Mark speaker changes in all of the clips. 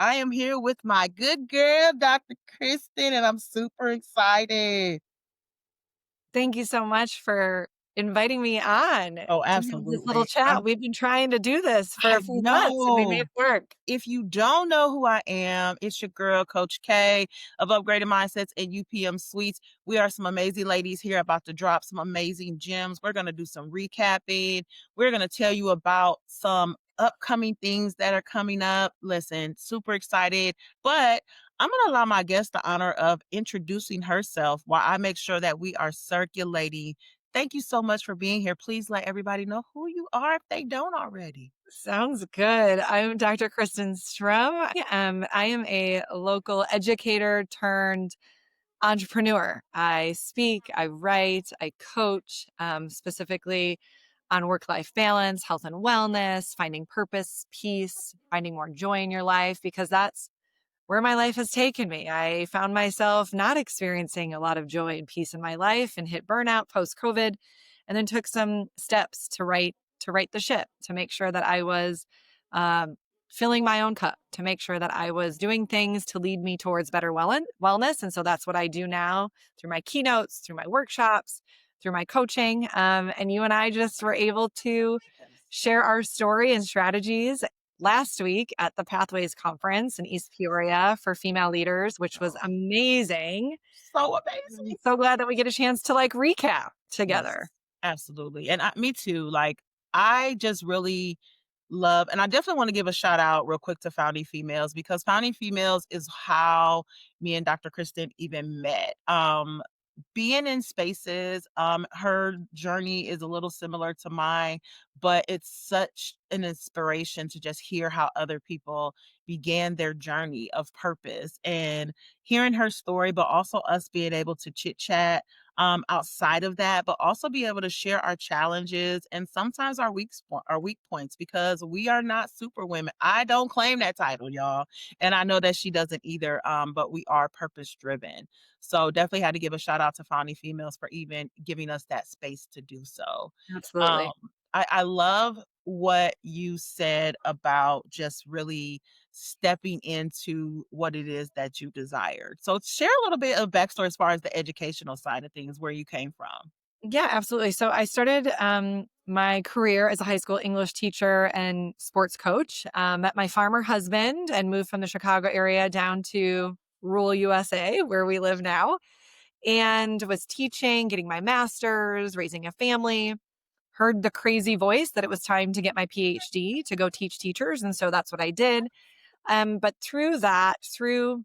Speaker 1: I am here with my good girl, Dr. Kristen, and I'm super excited.
Speaker 2: Thank you so much for inviting me on to
Speaker 1: Oh,
Speaker 2: have this little
Speaker 1: absolutely.
Speaker 2: chat. We've been trying to do this for a
Speaker 1: I
Speaker 2: few months and we made
Speaker 1: know.
Speaker 2: it work.
Speaker 1: If you don't know who I am, it's your girl, Coach K of Upgraded Mindsets and UPM Suites. We are some amazing ladies here about to drop some amazing gems. We're going to do some recapping. We're going to tell you about some upcoming things that are coming up. Listen, super excited, but I'm going to allow my guest the honor of introducing herself while I make sure that we are circulating. Thank you so much for being here. Please let everybody know who you are if they don't already.
Speaker 2: Sounds good. I'm Dr. Kristen Strom. I am a local educator turned entrepreneur. I speak, I write, I coach, specifically on work-life balance, health and wellness, finding purpose, peace, finding more joy in your life, because that's where my life has taken me. I found myself not experiencing a lot of joy and peace in my life and hit burnout post COVID, and then took some steps to right the ship, to make sure that I was um, filling my own cup, to make sure that I was doing things to lead me towards better wellness. And so that's what I do now through my keynotes, through my workshops, through my coaching. And you and I just were able to share our story and strategies last week at the Pathways Conference in East Peoria for female leaders, which was
Speaker 1: Oh,
Speaker 2: amazing.
Speaker 1: so
Speaker 2: I'm
Speaker 1: amazing.
Speaker 2: so glad that we get a chance to recap
Speaker 1: Yes,
Speaker 2: together.
Speaker 1: absolutely. And me too. Like, I just really love, and I definitely want to give a shout out real quick to Founding Females because Founding Females is how me and Dr. Kristen even met. Being in spaces, her journey is a little similar to mine, but it's such an inspiration to just hear how other people began their journey of purpose and hearing her story, but also us being able to chit chat outside of that, but also be able to share our challenges and sometimes our weak points because we are not super women. I don't claim that title, y'all, and I know that she doesn't either. But we are purpose driven, so definitely had to give a shout out to Founding Females for even giving us that space to do so. Um,
Speaker 2: Absolutely.
Speaker 1: I love what you said about just really stepping into what it is that you desired. So share a little bit of backstory as far as the educational side of things, where you came from.
Speaker 2: Yeah, absolutely. So I started my career as a high school English teacher and sports coach. Met my farmer husband and moved from the Chicago area down to rural USA, where we live now, and was teaching, getting my master's, raising a family. Heard the crazy voice that it was time to get my PhD to go teach teachers. And so that's what I did. But through that, through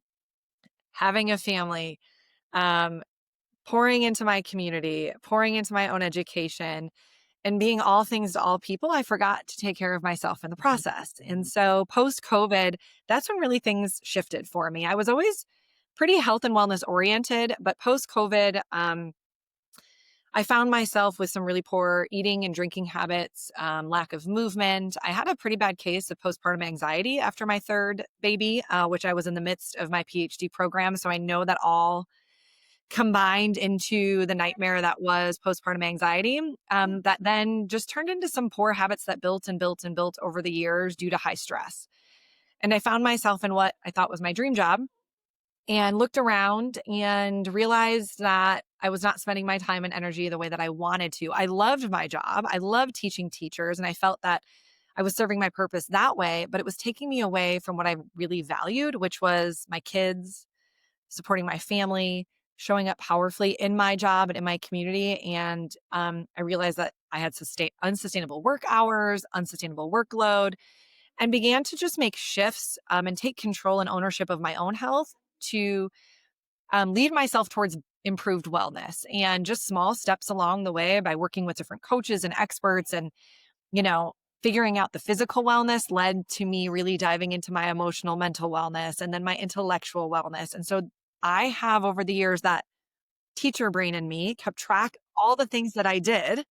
Speaker 2: having a family, um, pouring into my community, pouring into my own education, and being all things to all people, I forgot to take care of myself in the process. And
Speaker 1: Mhm.
Speaker 2: so post COVID, that's when really things shifted for me. I was always pretty health and wellness oriented, but post COVID, I found myself with some really poor eating and drinking habits, lack of movement. I had a pretty bad case of postpartum anxiety after my third baby, which I was in the midst of my PhD program. So I know that all combined into the nightmare that was postpartum anxiety, that then just turned into some poor habits that built and built and built over the years due to high stress. And I found myself in what I thought was my dream job and looked around and realized that I was not spending my time and energy the way that I wanted to. I loved my job. I loved teaching teachers, and I felt that I was serving my purpose that way, but it was taking me away from what I really valued, which was my kids, supporting my family, showing up powerfully in my job and in my community. And I realized that I had unsustainable work hours, unsustainable workload, and began to just make shifts and take control and ownership of my own health to lead myself towards improved wellness, and just small steps along the way by working with different coaches and experts and, you know, figuring out the physical wellness led to me really diving into my emotional, mental wellness and then my intellectual wellness. And so I have over the years that teacher brain in me kept track all the things that I did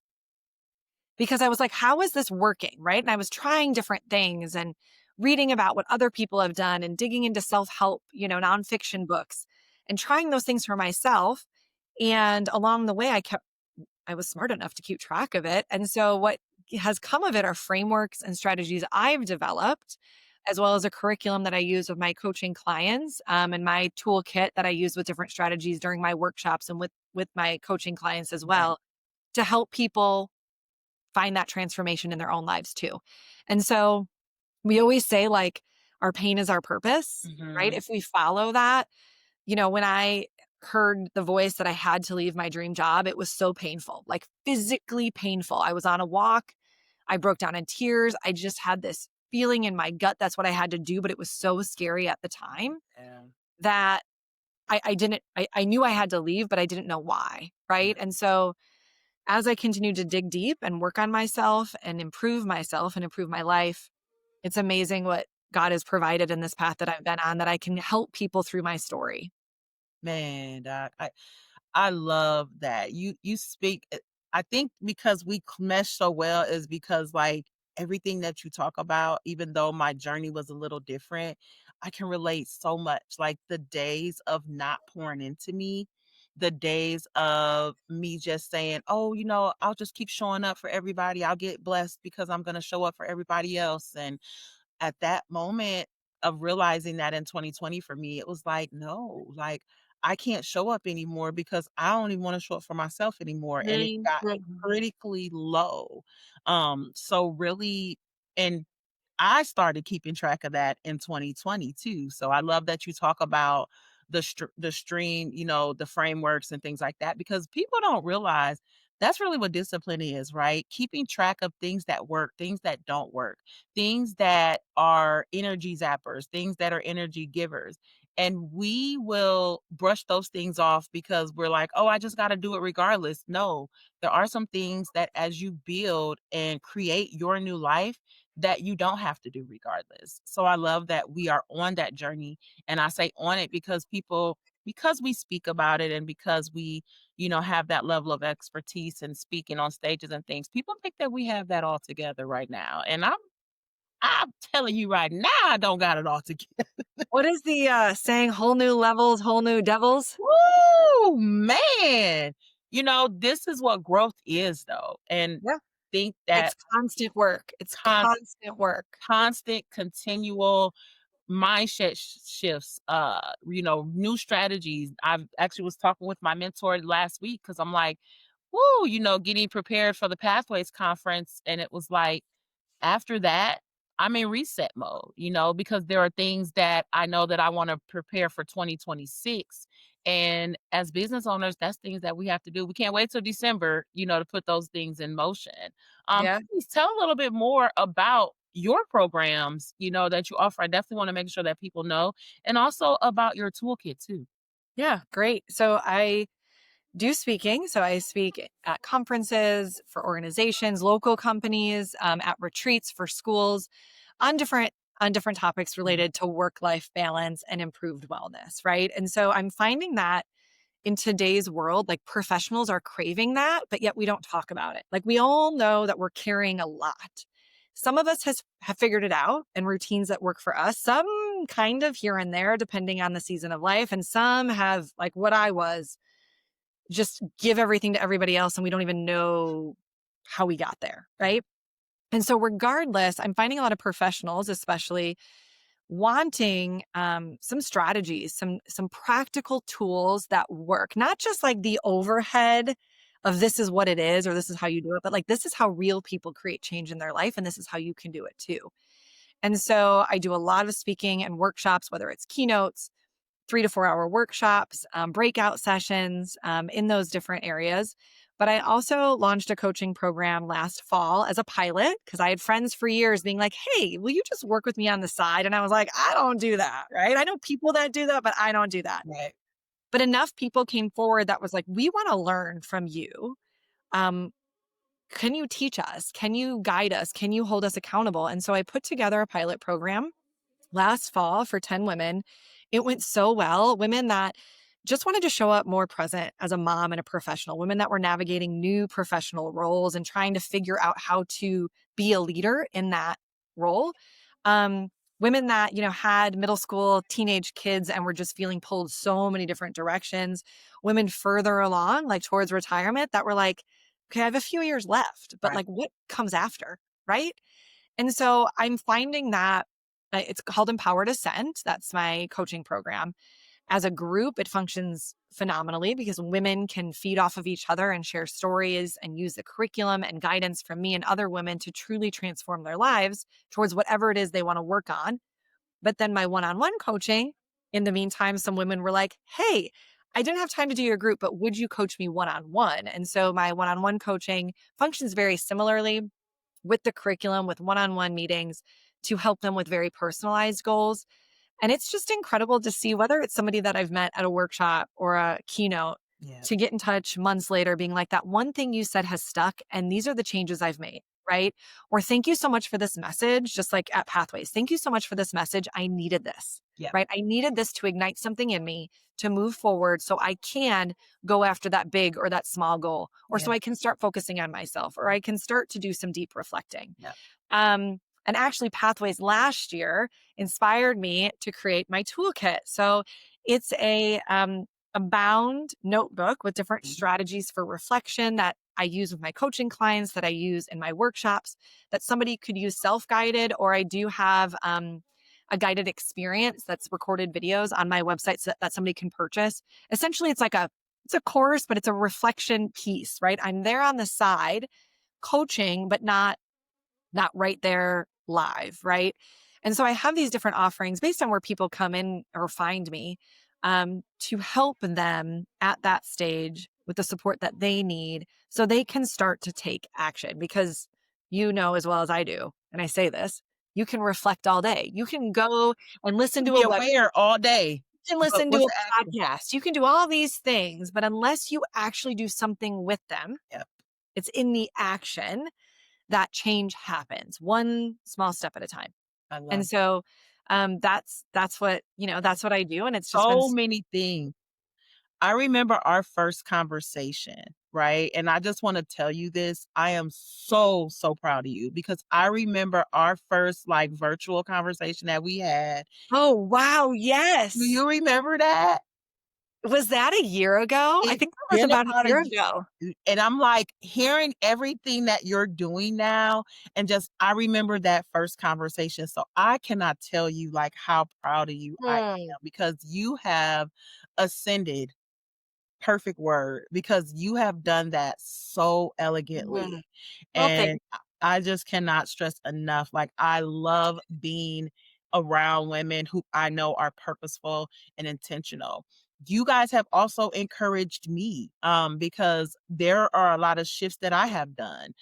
Speaker 2: because I was like, how is this working? Right. And I was trying different things and reading about what other people have done and digging into self help, nonfiction books and trying those things for myself. And along the way, I was smart enough to keep track of it. And so what has come of it are frameworks and strategies I've developed as well as a curriculum that I use with my coaching clients, and my toolkit that I use with different strategies during my workshops and with my coaching clients as
Speaker 1: Right.
Speaker 2: well, to help people find that transformation in their own lives too. And so we always say, like, our pain is our purpose, right?
Speaker 1: Mhm.
Speaker 2: If we follow that, when I heard the voice that I had to leave my dream job, it was so painful, like physically painful. I was on a walk. I broke down in tears. I just had this feeling in my gut. That's what I had to do. But it was so scary at the time
Speaker 1: Yeah.
Speaker 2: that I didn't, I knew I had to leave, but I didn't know why. Right. And so as I continued to dig deep and work on myself and improve my life, it's amazing what God has provided in this path that I've been on, that I can help people through my story.
Speaker 1: Man, doc, I love that. You speak I think because we mesh so well is because, like, everything that you talk about, even though my journey was a little different, I can relate so much. Like, the days of not pouring into me, the days of me just saying, "Oh, I'll just keep showing up for everybody. I'll get blessed because I'm gonna show up for everybody else." And at that moment of realizing that in 2020 for me, it was like, no, like I can't show up anymore because I don't even want to show up for myself anymore. And it got
Speaker 2: Mhm.
Speaker 1: critically low. So really, and I started keeping track of that in 2020 too. So I love that you talk about the stream, the frameworks and things like that, because people don't realize that's really what discipline is, right? Keeping track of things that work, things that don't work, things that are energy zappers, things that are energy givers. And we will brush those things off because we're like, oh, I just got to do it regardless. No, there are some things that as you build and create your new life, that you don't have to do regardless. So I love that we are on that journey. And I say on it because we speak about it and because we, have that level of expertise and speaking on stages and things, people think that we have that all together right now. And I'm telling you right now, I don't got it all together.
Speaker 2: What is the, saying, "Whole new levels, whole new devils"?
Speaker 1: Woo, man. This is what growth is though. And
Speaker 2: Yeah.
Speaker 1: think
Speaker 2: It's
Speaker 1: that
Speaker 2: constant work. It's
Speaker 1: constant
Speaker 2: constant work.
Speaker 1: constant, continual mindset shifts, new strategies. I've actually was talking with my mentor last week because I'm like, whoo, getting prepared for the Pathways conference. And it was like, after that, I'm in reset mode, because there are things that I know that I want to prepare for 2026. And as business owners, that's things that we have to do. We can't wait till December, to put those things in motion.
Speaker 2: Yeah.
Speaker 1: Please tell a little bit more about your programs, that you offer. I definitely want to make sure that people know, and also about your toolkit too.
Speaker 2: Yeah, great. So I do speaking. So I speak at conferences for organizations, local companies, at retreats for schools, on different topics
Speaker 1: Mhm.
Speaker 2: related to work-life balance and improved wellness, right? And so I'm finding that in today's world, like, professionals are craving that, but yet we don't talk about it. Like, we all know that we're carrying a lot. Some of us have figured it out and routines that work for us. Some kind of here and there, depending on the season of life. And some have, like what I was, just give everything to everybody else and we don't even know how we got there. Right. And so, regardless, I'm finding a lot of professionals, especially, wanting some strategies, some practical tools that work, not just like the overhead of this is what it is or this is how you do it, but like this is how real people create change in their life and this is how you can do it too. And so I do a lot of speaking and workshops, whether it's keynotes, 3 to 4 hour workshops, breakout sessions, in those different areas. But I also launched a coaching program last fall as a pilot because I had friends for years being like, hey, will you just work with me on the side? And I was like, I don't do that. Right. I know people that do that, but I don't do that.
Speaker 1: Right.
Speaker 2: But enough people came forward that was like, we want to learn from you. Um, can you teach us? Can you guide us? Can you hold us accountable? And so I put together a pilot program last fall for 10 women. It went so well. Women that just wanted to show up more present as a mom and a professional, women that were navigating new professional roles and trying to figure out how to be a leader in that role. Um, Women that, had middle school, teenage kids and were just feeling pulled so many different directions. Women further along, like towards retirement, that were like, okay, I have a few years left, but
Speaker 1: Right.
Speaker 2: like what comes after? Right. And so I'm finding that It's called Empowered Ascent. That's my coaching program. As a group, it functions phenomenally because women can feed off of each other and share stories and use the curriculum and guidance from me and other women to truly transform their lives towards whatever it is they want to work on. But then my one on one coaching, in the meantime, some women were like, hey, I didn't have time to do your group, but would you coach me one on one? And so my one on one coaching functions very similarly with the curriculum, with one on one meetings to help them with very personalized goals. And it's just incredible to see whether it's somebody that I've met at a workshop or a keynote
Speaker 1: Yeah.
Speaker 2: to get in touch months later, being like, that one thing you said has stuck, and these are the changes I've made. Right. Or thank you so much for this message, just like at Pathways. Thank you so much for this message. I needed this.
Speaker 1: Yeah.
Speaker 2: Right. I needed this to ignite something in me to move forward so I can go after that big or that small goal, or
Speaker 1: Yeah.
Speaker 2: so I can start focusing on myself, or I can start to do some deep reflecting.
Speaker 1: Yeah.
Speaker 2: And actually, Pathways last year inspired me to create my toolkit. So it's a bound notebook with different
Speaker 1: Mhm.
Speaker 2: strategies for reflection that I use with my coaching clients, that I use in my workshops, that somebody could use self guided, or I do have a guided experience that's recorded videos on my website so that somebody can purchase. Essentially, it's a course, but it's a reflection piece, right? I'm there on the side coaching, but not right there live, right? And so I have these different offerings based on where people come in or find me to help them at that stage with the support that they need so they can start to take action. Because you know as well as I do, and I say this, you can reflect all day. You can go and
Speaker 1: You
Speaker 2: listen
Speaker 1: can
Speaker 2: to
Speaker 1: be
Speaker 2: a web,
Speaker 1: aware all day,
Speaker 2: you can
Speaker 1: but
Speaker 2: listen to
Speaker 1: what's
Speaker 2: a
Speaker 1: the action?
Speaker 2: podcast, you can do all these things, but unless you actually do something with them,
Speaker 1: Yep.
Speaker 2: it's in the action that change happens one small step at a time.
Speaker 1: I love
Speaker 2: And so, that's what, that's what I do, and it's just been
Speaker 1: so many things. I remember our first conversation, right? And I just wanna tell you this, I am so, so proud of you because I remember our first, like, virtual conversation that we had.
Speaker 2: Oh, wow,
Speaker 1: Do
Speaker 2: yes.
Speaker 1: you remember that?
Speaker 2: Was that a year ago? I
Speaker 1: It's
Speaker 2: think that was
Speaker 1: been
Speaker 2: about a
Speaker 1: about a
Speaker 2: year
Speaker 1: ye
Speaker 2: ago.
Speaker 1: and I'm, like, hearing everything that you're doing now, and just I remember that first conversation, so I cannot tell you, like, how proud of you I
Speaker 2: Mm,
Speaker 1: am because you have ascended. Perfect word, because you have done that so
Speaker 2: mm.
Speaker 1: elegantly,
Speaker 2: Well, thank
Speaker 1: and I just cannot stress enough, like, I love being around women who I know are purposeful and intentional. You guys have also encouraged me, because there are a lot of shifts that I have done,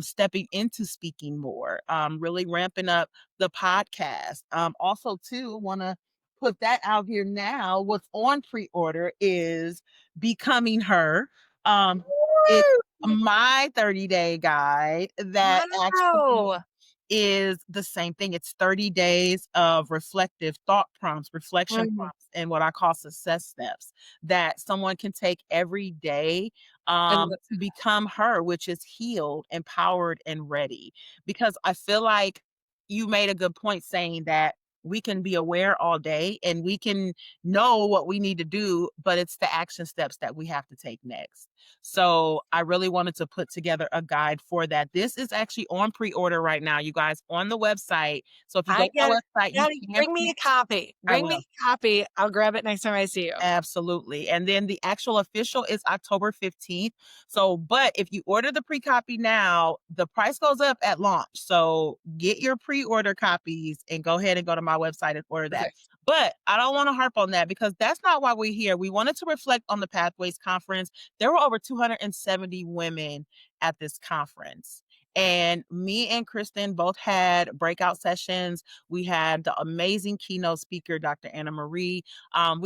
Speaker 1: stepping into speaking more, really ramping up the podcast. Also too, wanna put that out here now, what's on pre-order is Becoming Her. It's
Speaker 2: Woo!
Speaker 1: my 30-day guide that actually
Speaker 2: Wow.
Speaker 1: is the same thing. It's 30 days of reflective thought prompts, reflection
Speaker 2: Mm,
Speaker 1: prompts, and what I call success steps that someone can take every day
Speaker 2: I love
Speaker 1: to become her, which is healed, empowered, and ready. Because I feel like you made a good point saying that we can be aware all day and we can know what we need to do, but it's the action steps that we have to take next. So I really wanted to put together a guide for that. This is actually on pre-order right now, you guys, on the website. So if you go
Speaker 2: I
Speaker 1: to
Speaker 2: get
Speaker 1: my
Speaker 2: it.
Speaker 1: website, you
Speaker 2: Yeah,
Speaker 1: can
Speaker 2: bring me a copy.
Speaker 1: I
Speaker 2: Bring me
Speaker 1: will.
Speaker 2: a copy. I'll grab it next time I see you.
Speaker 1: Absolutely. And then the actual official is October 15th. So, but if you order the pre-copy now, the price goes up at launch. So get your pre-order copies and go ahead and go to my website and order that.
Speaker 2: Perfect.
Speaker 1: But I don't want to harp on that because that's not why we're here. We wanted to reflect on the Pathways Conference. There were over 270 women at this conference. And me and Kristen both had breakout sessions. We had the amazing keynote speaker, Dr. Anna Marie. There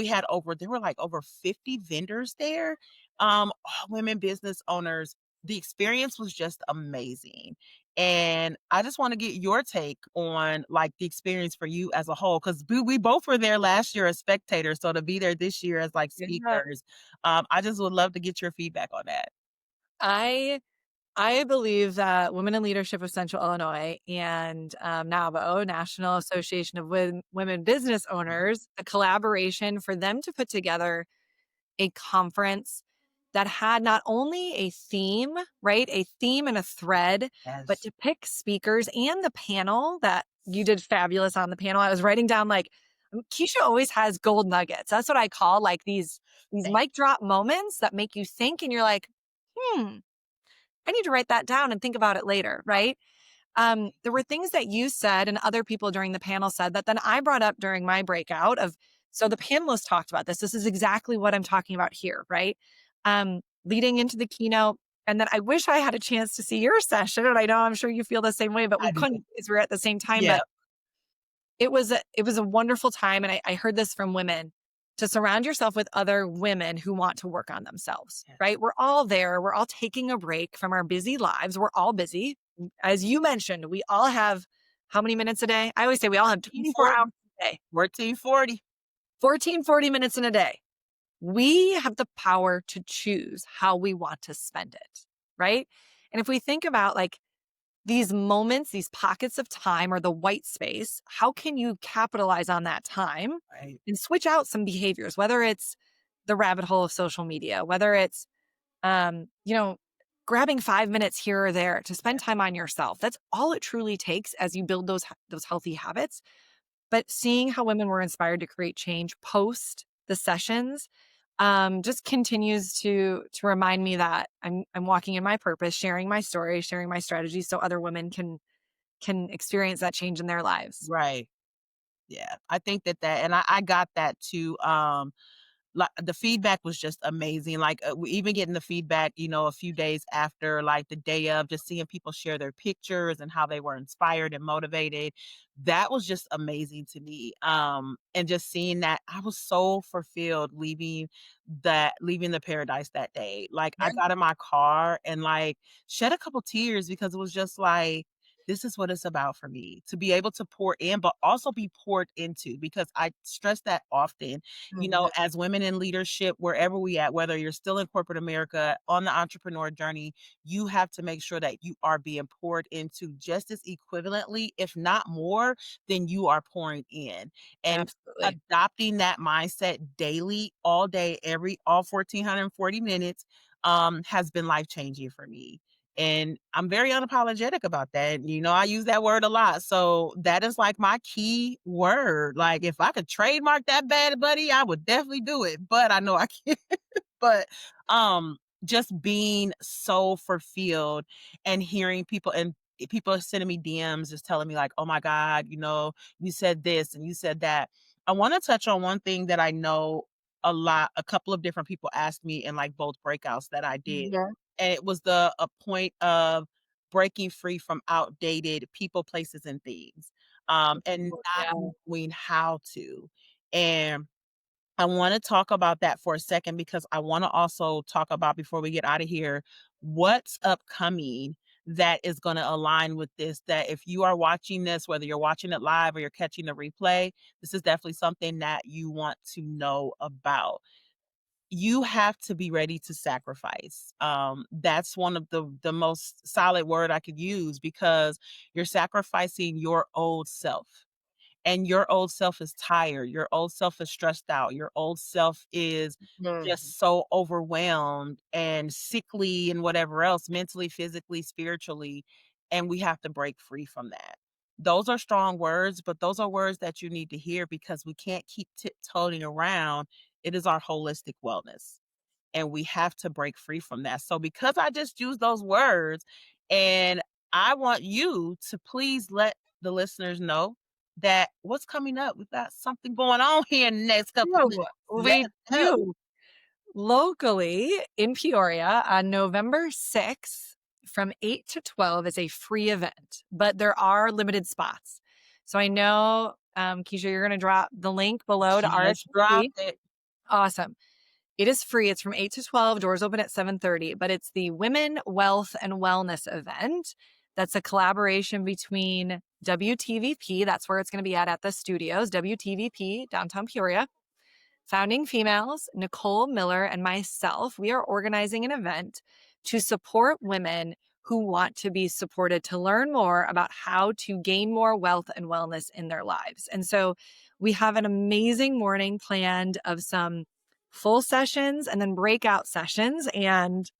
Speaker 1: were like over 50 vendors there, all women business owners. The experience was just amazing. And I just want to get your take on like the experience for you as a whole, because we both were there last year as spectators. So to be there this year as like
Speaker 2: Yeah.
Speaker 1: speakers, I just would love to get your feedback on that.
Speaker 2: I I believe that Women in Leadership of Central Illinois and NABO, National Association of Women Business
Speaker 1: Mhm.
Speaker 2: Owners, the collaboration for them to put together a conference that had not only a theme, right? A theme and a thread, but
Speaker 1: Yes.
Speaker 2: to pick speakers and the panel that you did fabulous on the panel. I was writing down like Keisha always has gold nuggets. That's what I call like these
Speaker 1: Thank
Speaker 2: mic drop moments that make you think and you're like, hmm, I need to write that down and think about it later, right? There were things that you said and other people during the panel said that then I brought up during my breakout of, so the panelists talked about this. This is exactly what I'm talking about here, right? Leading into the keynote. And then I wish I had a chance to see your session. And I know I'm sure you feel the same way, but we
Speaker 1: I do.
Speaker 2: couldn't because we're at the same time.
Speaker 1: Yeah.
Speaker 2: But it was a wonderful time. And I heard this from women to surround yourself with other women who want to work on themselves,
Speaker 1: Yes.
Speaker 2: right? We're all there. We're all taking a break from our busy lives. We're all busy. As you mentioned, we all have how many minutes a day? I always say we all have 24 hours
Speaker 1: 1440.
Speaker 2: a day,
Speaker 1: 1440.
Speaker 2: 14, 40 minutes in a day. We have the power to choose how we want to spend it, right? And if we think about like these moments, these pockets of time or the white space, how can you capitalize on that time
Speaker 1: Right.
Speaker 2: and switch out some behaviors, whether it's the rabbit hole of social media, whether it's, you know, grabbing 5 minutes here or there to spend time on yourself. That's all it truly takes as you build those healthy habits. But seeing how women were inspired to create change post the sessions just continues to remind me that I'm walking in my purpose, sharing my story, sharing my strategies, so other women can experience that change in their lives.
Speaker 1: Right. Yeah. I think that and I got that too. Like, the feedback was just amazing, like, we even getting the feedback, a few days after, like, the day of, just seeing people share their pictures and how they were inspired and motivated. That was just amazing to me, and just seeing that, I was so fulfilled leaving the paradise that day. Like, I
Speaker 2: Yeah.
Speaker 1: got in my car and, like, shed a couple tears because it was just like, this is what it's about for me, to be able to pour in, but also be poured into, because I stress that often,
Speaker 2: Mhm.
Speaker 1: as women in leadership, wherever we at, whether you're still in corporate America, on the entrepreneur journey, you have to make sure that you are being poured into just as equivalently, if not more, than you are pouring in. And
Speaker 2: Absolutely.
Speaker 1: adopting that mindset daily, all day, all 1,440 minutes, has been life changing for me. And I'm very unapologetic about that. I use that word a lot. So that is like my key word. Like, if I could trademark that bad buddy, I would definitely do it. But I know I can't. But just being so fulfilled and hearing people are sending me DMs just telling me like, oh my God, you said this and you said that. I want to touch on one thing that I know a couple of different people asked me in like both breakouts that I did.
Speaker 2: Yeah.
Speaker 1: And it was a point of breaking free from outdated people, places, and things. And not
Speaker 2: Yeah.
Speaker 1: knowing how to. And I wanna talk about that for a second because I wanna also talk about, before we get out of here, what's upcoming that is gonna align with this, that if you are watching this, whether you're watching it live or you're catching the replay, this is definitely something that you want to know about. You have to be ready to sacrifice. That's one of the most solid word I could use, because you're sacrificing your old self. And your old self is tired, your old self is stressed out, your old self is
Speaker 2: Mhm.
Speaker 1: just so overwhelmed and sickly and whatever else, mentally, physically, spiritually, and we have to break free from that. Those are strong words, but those are words that you need to hear, because we can't keep tiptoeing around. It is our holistic wellness, and we have to break free from that. So because I just used those words, and I want you to please let the listeners know that what's coming up. We've got something going on here in the next couple of
Speaker 2: No,
Speaker 1: minutes.
Speaker 2: we
Speaker 1: Let
Speaker 2: do. Locally in Peoria on November 6th from 8 to 12 is a free event, but there are limited spots. So I know, Keisha, you're going to drop the link below to
Speaker 1: Just
Speaker 2: RSVP.
Speaker 1: dropped it.
Speaker 2: Awesome. It is free. It's from 8 to 12. Doors open at 7:30, but it's the Women, Wealth, and Wellness event. That's a collaboration between WTVP. That's where it's going to be at the studios, WTVP, downtown Peoria. Founding Females, Nicole Miller, and myself, we are organizing an event to support women who want to be supported to learn more about how to gain more wealth and wellness in their lives. And so we have an amazing morning planned of some full sessions and then breakout sessions. And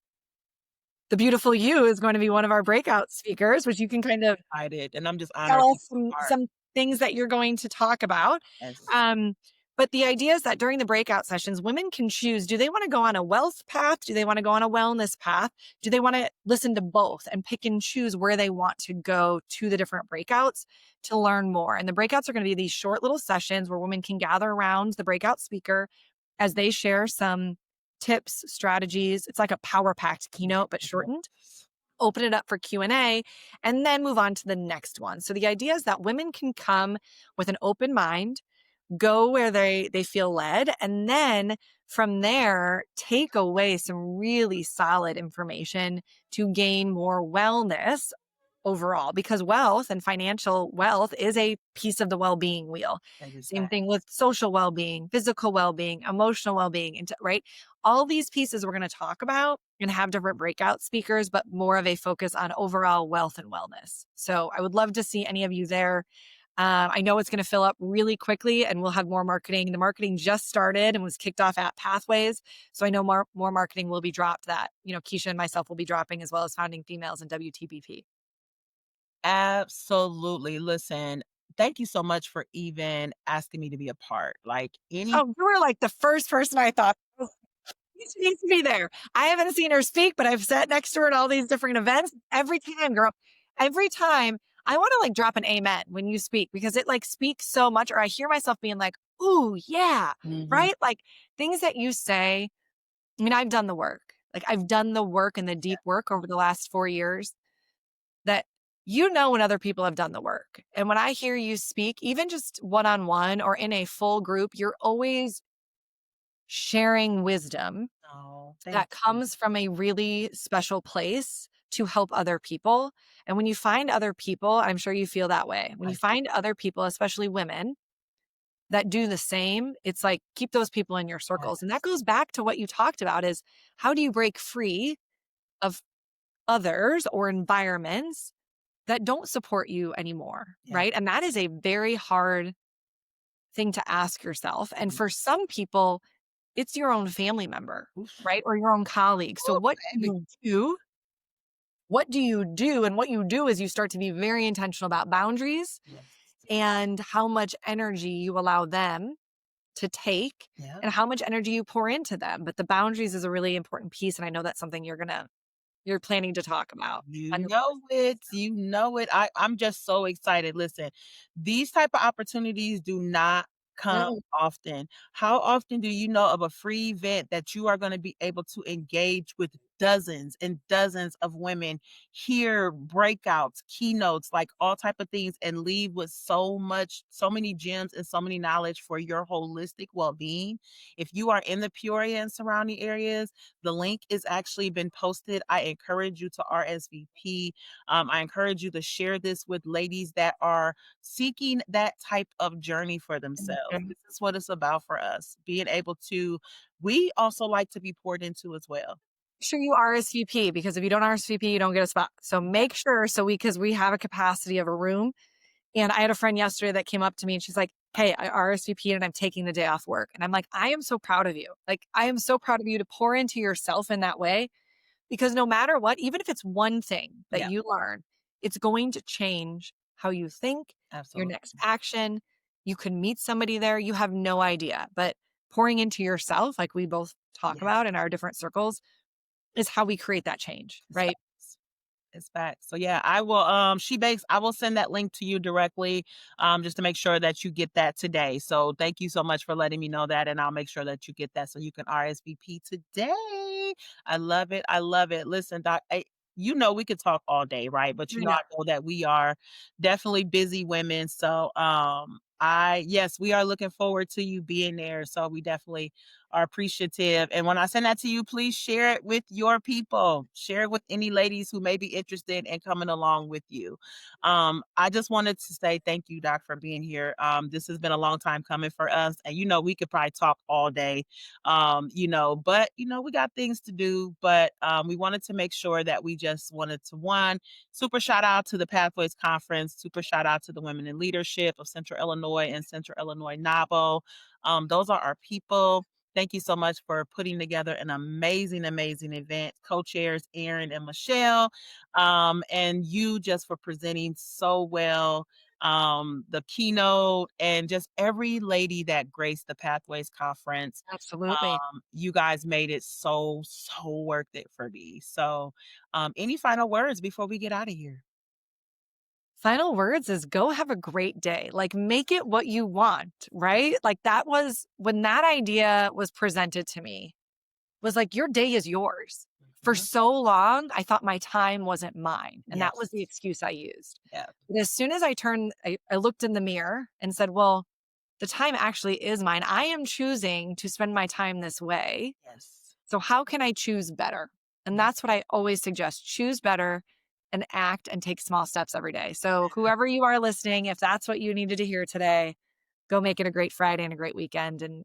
Speaker 2: the beautiful you is going to be one of our breakout speakers, which you can kind of
Speaker 1: Excited, and I'm just
Speaker 2: tell
Speaker 1: honored to
Speaker 2: us
Speaker 1: be a part.
Speaker 2: some things that you're going to talk about.
Speaker 1: Yes.
Speaker 2: Um, but the idea is that during the breakout sessions, women can choose, do they want to go on a wealth path? Do they want to go on a wellness path? Do they want to listen to both and pick and choose where they want to go to the different breakouts to learn more? And the breakouts are going to be these short little sessions where women can gather around the breakout speaker as they share some tips, strategies. It's like a power packed keynote, but shortened.
Speaker 1: Yes.
Speaker 2: Open it up for Q&A, and then move on to the next one. So the idea is that women can come with an open mind, go where they feel led, and then from there take away some really solid information to gain more wellness overall, because wealth and financial wealth is a piece of the well-being wheel.
Speaker 1: That is
Speaker 2: Same
Speaker 1: fact.
Speaker 2: thing with social well-being, physical well-being, emotional well-being, and right? All these pieces we're going to talk about and have different breakout speakers, but more of a focus on overall wealth and wellness. So I would love to see any of you there. I know it's going to fill up really quickly and we'll have more marketing. The marketing just started and was kicked off at Pathways. So I know more marketing will be dropped that, Keisha and myself will be dropping, as well as Founding Females and WTBP.
Speaker 1: Absolutely. Listen, thank you so much for even asking me to be a part. Like, any
Speaker 2: Oh, you were like the first person I thought, "Oh, she needs to be there." I haven't seen her speak, but I've sat next to her at all these different events. Every time, girl, every time I want to like drop an amen when you speak, because it like speaks so much, or I hear myself being like, "Ooh, yeah,"
Speaker 1: Mhm.
Speaker 2: right? Like things that you say. I mean, I've done the work. Like I've done the work and the deep work over the last 4 years that when other people have done the work. And when I hear you speak, even just one on one or in a full group, you're always sharing wisdom
Speaker 1: Oh, thank
Speaker 2: that
Speaker 1: you.
Speaker 2: comes from a really special place to help other people. And when you find other people, I'm sure you feel that way. When
Speaker 1: I
Speaker 2: you
Speaker 1: do.
Speaker 2: find other people, especially women, that do the same, it's like keep those people in your circles. And that
Speaker 1: Yes.
Speaker 2: goes back to what you talked about is how do you break free of others or environments that don't support you anymore,
Speaker 1: Yeah.
Speaker 2: right? And that is a very hard thing to ask yourself. And
Speaker 1: Mm.
Speaker 2: for some people, it's your own family member,
Speaker 1: Oof.
Speaker 2: right? Or your own colleague. So
Speaker 1: Ooh, baby.
Speaker 2: what do you do? And what you do is you start to be very intentional about boundaries
Speaker 1: Yes.
Speaker 2: and how much energy you allow them to take
Speaker 1: Yeah.
Speaker 2: and how much energy you pour into them. But the boundaries is a really important piece. And I know that's something you're planning to talk about
Speaker 1: You
Speaker 2: on your
Speaker 1: know it. You know it. I'm just so excited. Listen, these type of opportunities do not come
Speaker 2: Mm,
Speaker 1: often. How often do you know of a free event that you are going to be able to engage with dozens and dozens of women, hear breakouts, keynotes, like all type of things, and leave with so many gems and so many knowledge for your holistic well-being? If you are in the Peoria and surrounding areas, the link is actually been posted. I encourage you to RSVP. I encourage you to share this with ladies that are seeking that type of journey for themselves.
Speaker 2: mhm.
Speaker 1: This is what it's about for us, being able to, we also like to be poured into as well.
Speaker 2: Sure you RSVP, because if you don't RSVP, you don't get a spot. So make sure, because we have a capacity of a room. And I had a friend yesterday that came up to me and she's like, "Hey, I RSVP'd and I'm taking the day off work." And I'm like, "I am so proud of you. Like, I am so proud of you to pour into yourself in that way, because no matter what, even if it's one thing that
Speaker 1: Yeah,
Speaker 2: you learn, it's going to change how you think, your
Speaker 1: absolutely.
Speaker 2: next action. You can meet somebody there, you have no idea. But pouring into yourself, like we both talk
Speaker 1: Yes.
Speaker 2: about in our different circles, is how we create that change,
Speaker 1: It's
Speaker 2: right?
Speaker 1: facts. It's facts. So yeah, I will she bakes, I will send that link to you directly just to make sure that you get that today. So thank you so much for letting me know that, and I'll make sure that you get that so you can RSVP today. I love it. I love it. Listen, Doc, you know we could talk all day, right? But
Speaker 2: I know.
Speaker 1: I know that we are definitely busy women. So I yes, we are looking forward to you being there. So we definitely are appreciative. And when I send that to you, please share it with your people. Share it with any ladies who may be interested in coming along with you. I just wanted to say thank you, Doc, for being here. This has been a long time coming for us. And we could probably talk all day. But we got things to do. But we wanted to make sure that we just wanted to super shout out to the Pathways Conference, super shout out to the Women in Leadership of Central Illinois and Central Illinois NABO. Those are our people. Thank you so much for putting together an amazing, amazing event. Co-chairs Aaron and Michelle, and you just for presenting so well, the keynote and just every lady that graced the Pathways Conference.
Speaker 2: Absolutely.
Speaker 1: You guys made it so, so worth it for me. So, any final words before we get out of here?
Speaker 2: Final words is go have a great day. Like, make it what you want, right? Like, that was when that idea was presented to me, was like, your day is yours. For
Speaker 1: Mhm.
Speaker 2: so long, I thought my time wasn't mine. And that was
Speaker 1: Yes.
Speaker 2: the excuse I used.
Speaker 1: Yeah.
Speaker 2: But as soon as I looked in the mirror and said, well, the time actually is mine. I am choosing to spend my time this way.
Speaker 1: Yes.
Speaker 2: So how can I choose better? And
Speaker 1: Yeah.
Speaker 2: that's what I always suggest. Choose better and act and take small steps every day. So whoever you are listening, if that's what you needed to hear today, go make it a great Friday and a great weekend. And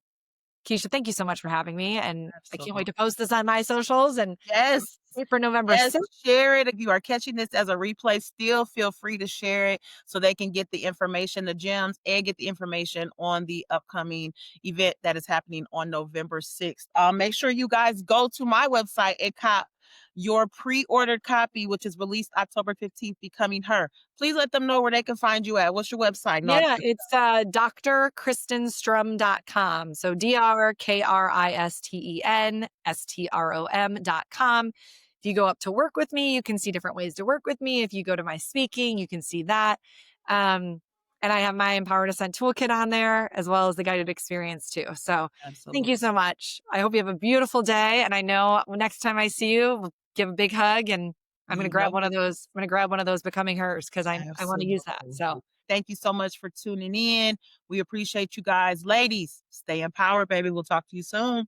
Speaker 2: Keisha, thank you so much for having me. And I can't wait
Speaker 1: Absolutely.
Speaker 2: to post this on my socials and
Speaker 1: Yes.
Speaker 2: wait for November
Speaker 1: Yes,
Speaker 2: 6th.
Speaker 1: share it. If you are catching this as a replay, still feel free to share it so they can get the information, the gems, and get the information on the upcoming event that is happening on November 6th. Make sure you guys go to my website and cop your pre-ordered copy, which is released October 15th, Becoming Her. Please let them know where they can find you at. What's your website, Naughty?
Speaker 2: Yeah, it's drkristenstrom.com. So drkristenstrom.com. If you go up to work with me, you can see different ways to work with me. If you go to my speaking, you can see that. Um, and I have my Empowered Ascent toolkit on there, as well as the guided experience too. So thank you
Speaker 1: Absolutely.
Speaker 2: so much. I hope you have a beautiful day. And I know next time I see you, we'll give a big hug and I'm gonna
Speaker 1: You
Speaker 2: grab
Speaker 1: know,
Speaker 2: one of those. I'm gonna grab one of those becoming hers because I want to use that.
Speaker 1: absolutely.
Speaker 2: So
Speaker 1: Thank you so much for tuning in. We appreciate you guys. Ladies, stay empowered, baby. We'll talk to you soon.